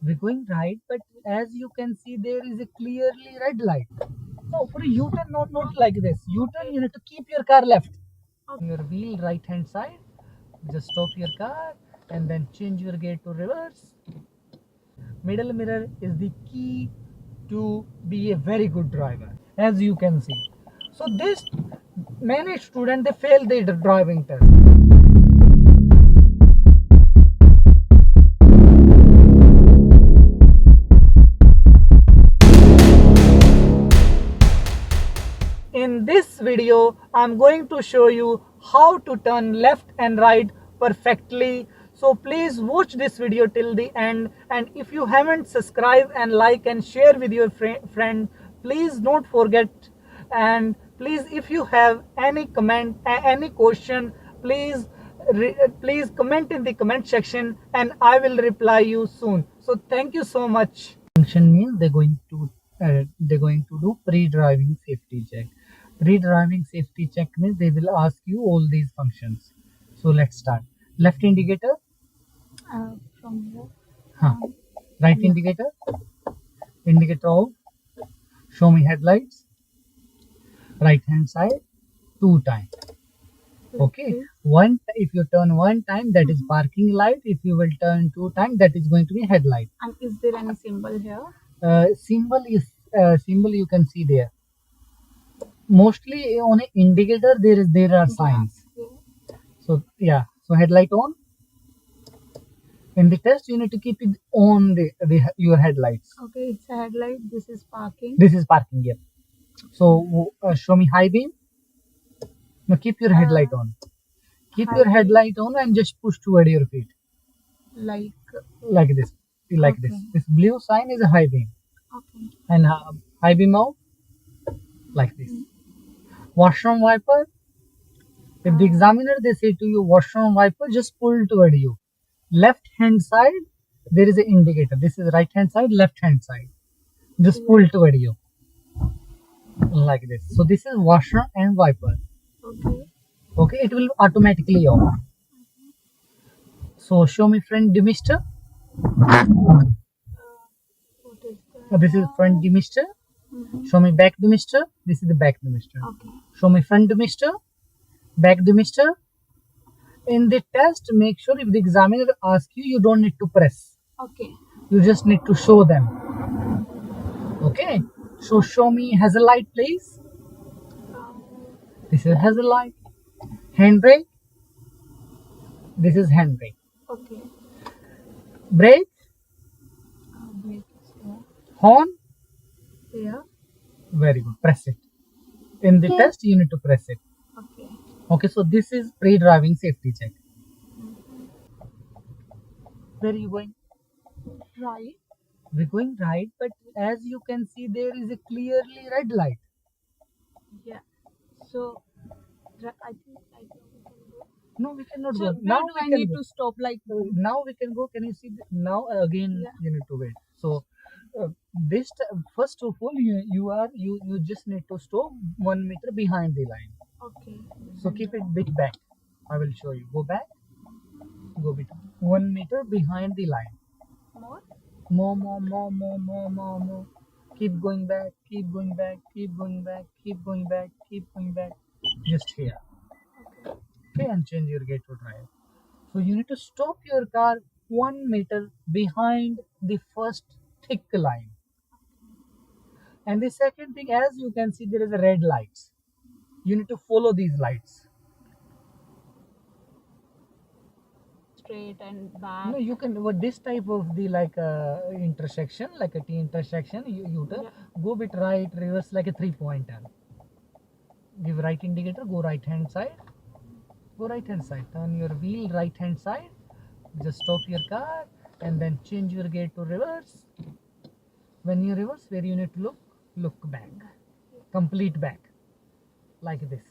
We're going right, but as you can see, there is a clearly red light. No, for a U-turn, not like this. U-turn, you need to keep your car left. Your wheel right hand side, just stop your car and then change your gear to reverse. Middle mirror is the key to be a very good driver, as you can see. So this many students they fail their driving test. In this video, I'm going to show you how to turn left and right perfectly. So please watch this video till the end, and if you haven't subscribed and like and share with your friend, please don't forget. And please, if you have any comment, any question, please please comment in the comment section and I will reply you soon. So thank you so much. Function means they're going to do pre-driving safety check. Pre-driving safety check means they will ask you all these functions. So let's start. Left indicator, From here. huh. Right indicator, indicator off. Show me headlights. Right hand side, 2 times. Okay. If you turn 1 time, that is parking light. If you will turn 2 times, that is going to be headlight. And is there any symbol here? Symbol you can see there. Mostly on an indicator there are signs. So yeah, so headlight on. In the test you need to keep it on your headlights. Okay, it's a headlight. This is parking. This is parking, yeah. So show me high beam. Now keep your headlight on. Keep your headlight on and just push toward your feet. Like Like this. Like this. Okay. This blue sign is a high beam. Okay. And high beam out. Like this. Washroom wiper. If the examiner they say to you washroom wiper, just pull toward you. Left hand side there is an indicator. This is right hand side, left hand side. Just pull toward you. Like this. So this is washer and wiper. Okay. Okay, it will automatically off. So show me front demister. What is that? This is front demister. Show me back demister. This is the back demister. Okay. Show me front demister, back demister. In the test, make sure if the examiner asks you, you don't need to press. Okay. You just need to show them. Okay. So show me hazard light, please. This is hazard light. Handbrake. This is handbrake. Okay. Brake. Brake is here. Horn. Here. Very good. Press it. In the test, you need to press it. Okay. Okay. So this is pre-driving safety check. Where are you going? Right. We're going right, but as you can see, there is a clearly red light. Yeah. So I think we can go. No, we cannot So go. where Now do we I can need go. to stop? Like Now we can go. Can you see? Now again, Yeah. you need to wait. So first of all, you just need to stop 1 meter behind the line. Okay. So keep it bit back. I will show you. Go back. Go bit 1 meter behind the line. More. More. Keep going back. Keep going back. Keep going back. Keep going back. Keep going back. Just here. Okay, and change your gate to drive. So you need to stop your car 1 meter behind the first thick line. And the second thing, as you can see, there is a red lights. You need to follow these lights. Straight and back. No, you can with this type of the like intersection, like a T intersection. You Yeah. go bit right, reverse like a 3-pointer. Give right indicator. Go right hand side. Go right hand side. Turn your wheel right hand side. Just stop your car and then change your gear to reverse. When you reverse, where you need to look back. Complete back. Like this.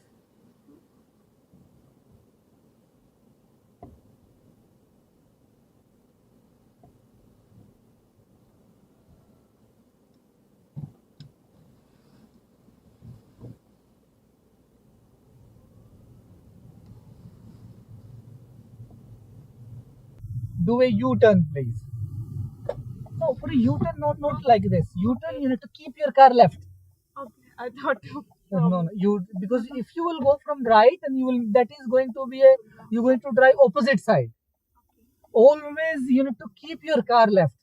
Do a U-turn, please. No, for a U-turn, not like this. U-turn, you need to keep your car left. Okay, I thought No, from no, you because if you will go from right and you will that is going to be a you're going to drive opposite side. Always you need to keep your car left.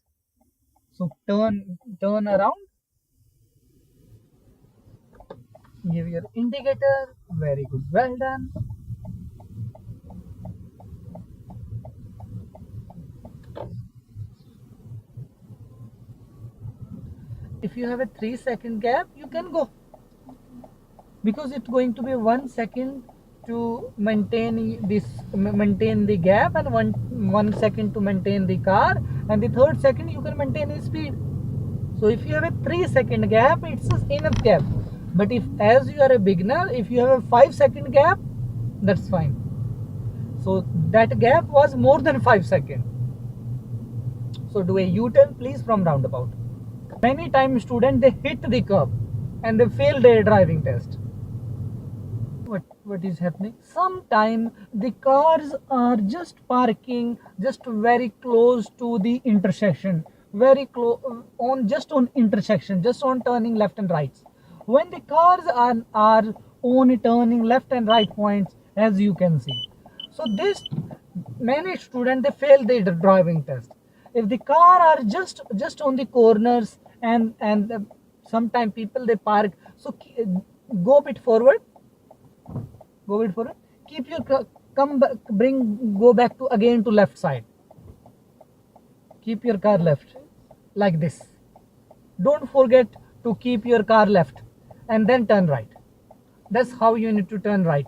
So turn around, give your indicator. Very good, well done. If you have a 3 second gap, you can go because it's going to be 1 second to maintain the gap and one second to maintain the car, and the third second you can maintain the speed. So if you have a 3 second gap, it's enough gap. But if as you are a beginner, if you have a 5 second gap, that's fine. So that gap was more than 5 seconds. So do a U-turn please from roundabout. Many times students they hit the curb and they fail their driving test. What is happening? Sometimes the cars are just parking just very close to the intersection, very close on just on intersection, just on turning left and right. When the cars are on turning left and right points, as you can see, so this many students they fail the driving test. If the car are just on the corners and sometimes people they park, so go a bit forward, go it for it. Keep your come back, go back to again to left side. Keep your car left like this. Don't forget to keep your car left and then turn right. That's how you need to turn right.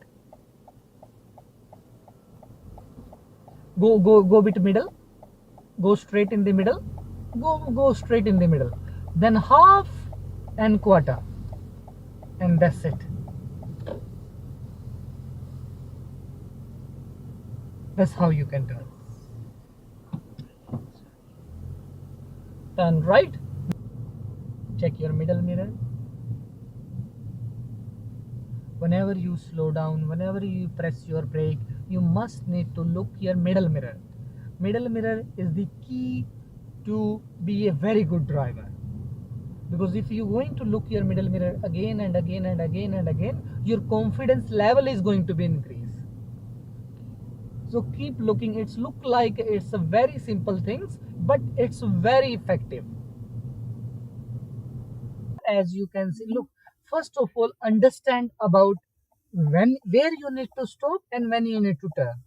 Go bit middle. Go straight in the middle. Go straight in the middle. Then half and quarter, and that's it. That's how you can turn. Turn right. Check your middle mirror. Whenever you slow down, whenever you press your brake, you must need to look your middle mirror. Middle mirror is the key to be a very good driver. Because if you're going to look your middle mirror again and again and again and again, your confidence level is going to be increased. So keep looking. It's look like it's a very simple things, but it's very effective. As you can see, look, first of all understand about where you need to stop and when you need to turn.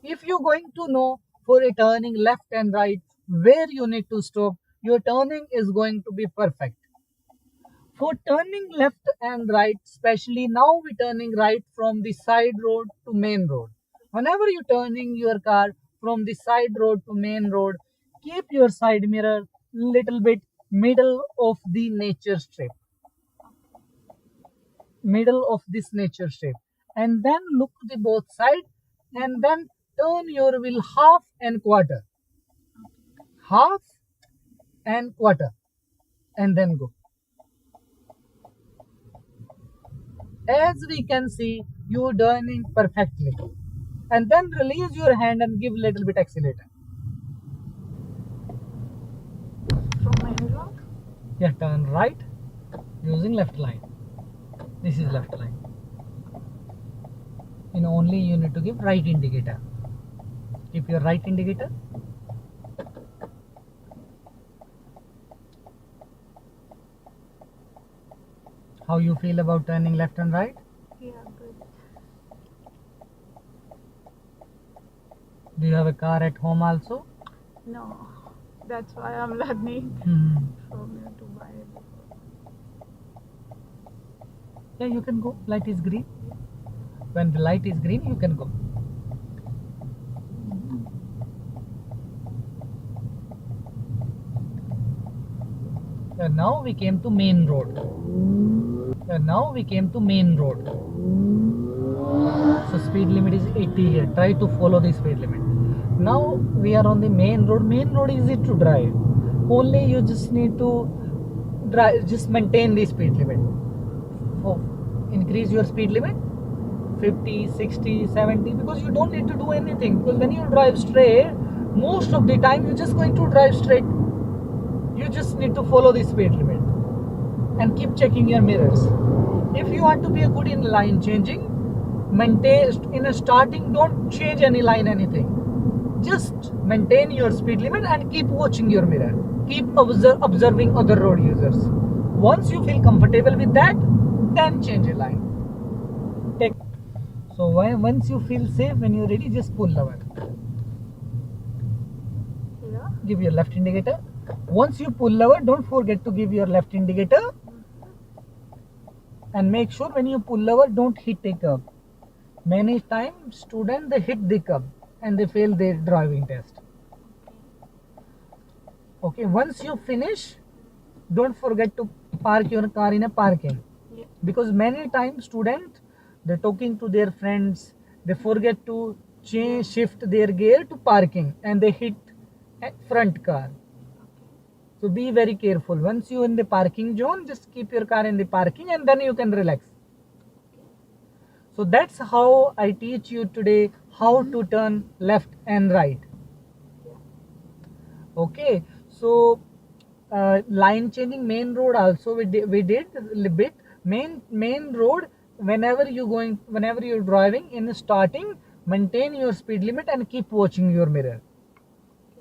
If you're going to know for a turning left and right where you need to stop, your turning is going to be perfect. For turning left and right, especially now we're turning right from the side road to main road. Whenever you're turning your car from the side road to main road, keep your side mirror little bit middle of the nature strip, middle of this nature strip, and then look to the both side, and then turn your wheel half and quarter, half and quarter, and then go. As we can see, you're turning perfectly. And then release your hand and give little bit accelerator. from main road. Yeah, turn right using left line. This is left line. Only you need to give right indicator. Keep your right indicator. How you feel about turning left and right? Yeah, good. Do you have a car at home also? No, that's why I'm learning from you to buy it. Yeah, you can go. Light is green. When the light is green, you can go. Now we came to main road. Now we came to main road. So speed limit is 80 here. Try to follow the speed limit. Now we are on the main road. Main road is easy to drive. Only you just need to drive, just maintain the speed limit. Oh, increase your speed limit 50, 60, 70, because you don't need to do anything. Because when you drive straight, most of the time you're just going to drive straight. You just need to follow the speed limit and keep checking your mirrors. If you want to be a good in line changing, maintain in a starting, don't change any line, anything. Just maintain your speed limit and keep watching your mirror. Keep observing other road users. Once you feel comfortable with that, then change a line. Take. So once you feel safe, when you're ready, just pull lever. Yeah. Give your left indicator. Once you pull lever, don't forget to give your left indicator. And make sure when you pull lever, don't hit a curb. Many times students, they hit the curb and they fail their driving test. Okay, once you finish, don't forget to park your car in a parking. Yeah. Because many times students, they're talking to their friends, they forget to shift their gear to parking and they hit a front car. So be very careful. Once you're in the parking zone, just keep your car in the parking and then you can relax. So that's how I teach you today how to turn left and right. Okay, so line changing main road also we did a little bit. Main road, whenever you're driving in starting, maintain your speed limit and keep watching your mirror.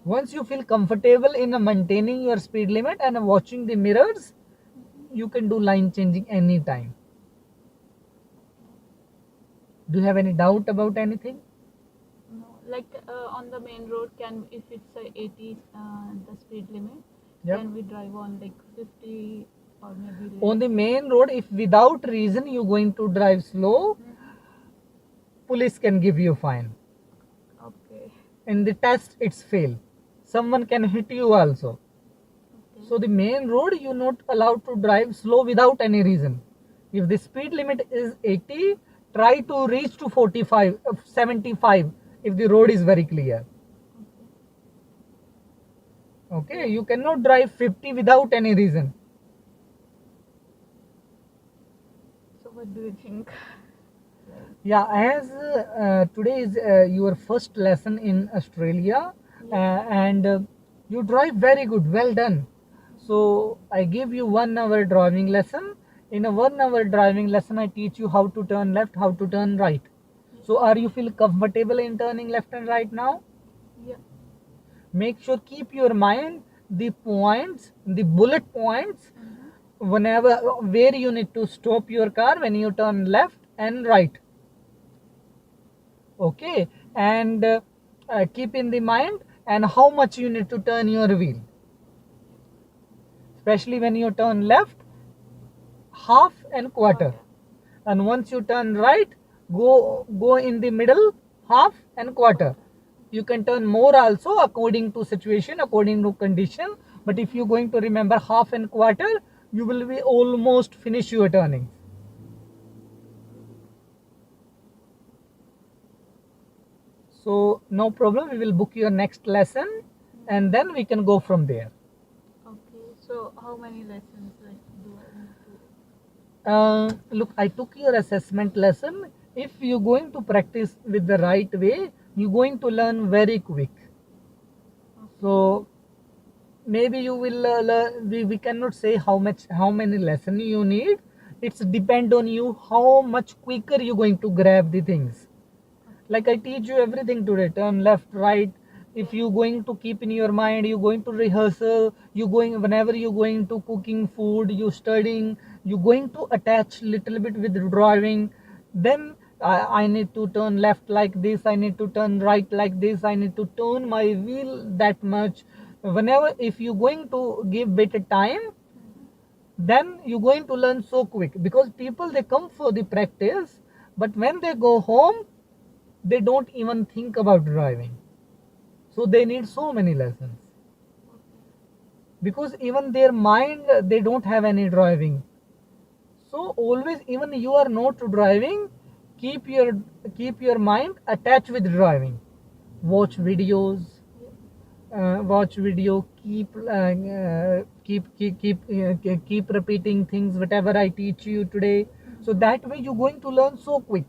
Once you feel comfortable in maintaining your speed limit and watching the mirrors, you can do line changing anytime. Do you have any doubt about anything? No, like on the main road, can if it's a 80 the speed limit, Yep. can we drive on like 50 or maybe less? On the main road, if without reason you're going to drive slow, police can give you fine. Okay. In the test, it's fail. Someone can hit you also. Okay. So the main road, you're not allowed to drive slow without any reason. If the speed limit is 80, try to reach to 45, 75 if the road is very clear. Okay, you cannot drive 50 without any reason. So what do you think? Yeah, as today is your first lesson in Australia, and you drive very good, well done. So I give you 1 hour driving lesson. In a 1 hour driving lesson, I teach you how to turn left, how to turn right. So are you feel comfortable in turning left and right now? Yeah. Make sure keep your mind the points, the bullet points, whenever where you need to stop your car when you turn left and right. Okay, and keep in the mind and how much you need to turn your wheel, especially when you turn left, half and quarter, and once you turn right, go in the middle, half and quarter. You can turn more also according to situation, according to condition, but if you're going to remember half and quarter, you will be almost finish your turning. So no problem, we will book your next lesson and then we can go from there. Okay. So how many lessons like do I need to? Look, I took your assessment lesson. If you're going to practice with the right way, you're going to learn very quick. So maybe you will learn. We cannot say how many lessons you need. It's depend on you how much quicker you're going to grab the things. Like I teach you everything today, turn left, right. If you're going to keep in your mind, you're going to rehearsal, you going whenever you're going to cooking food, you studying, you're going to attach little bit with driving. Then I need to turn left like this, I need to turn right like this, I need to turn my wheel that much. Whenever if you're going to give better time, then you're going to learn so quick, because people they come for the practice, but when they go home they don't even think about driving. So they need so many lessons, because even their mind they don't have any driving. So always, even you are not driving, keep your mind attached with driving. Watch videos, watch video, keep repeating things whatever I teach you today, so that way you're going to learn so quick.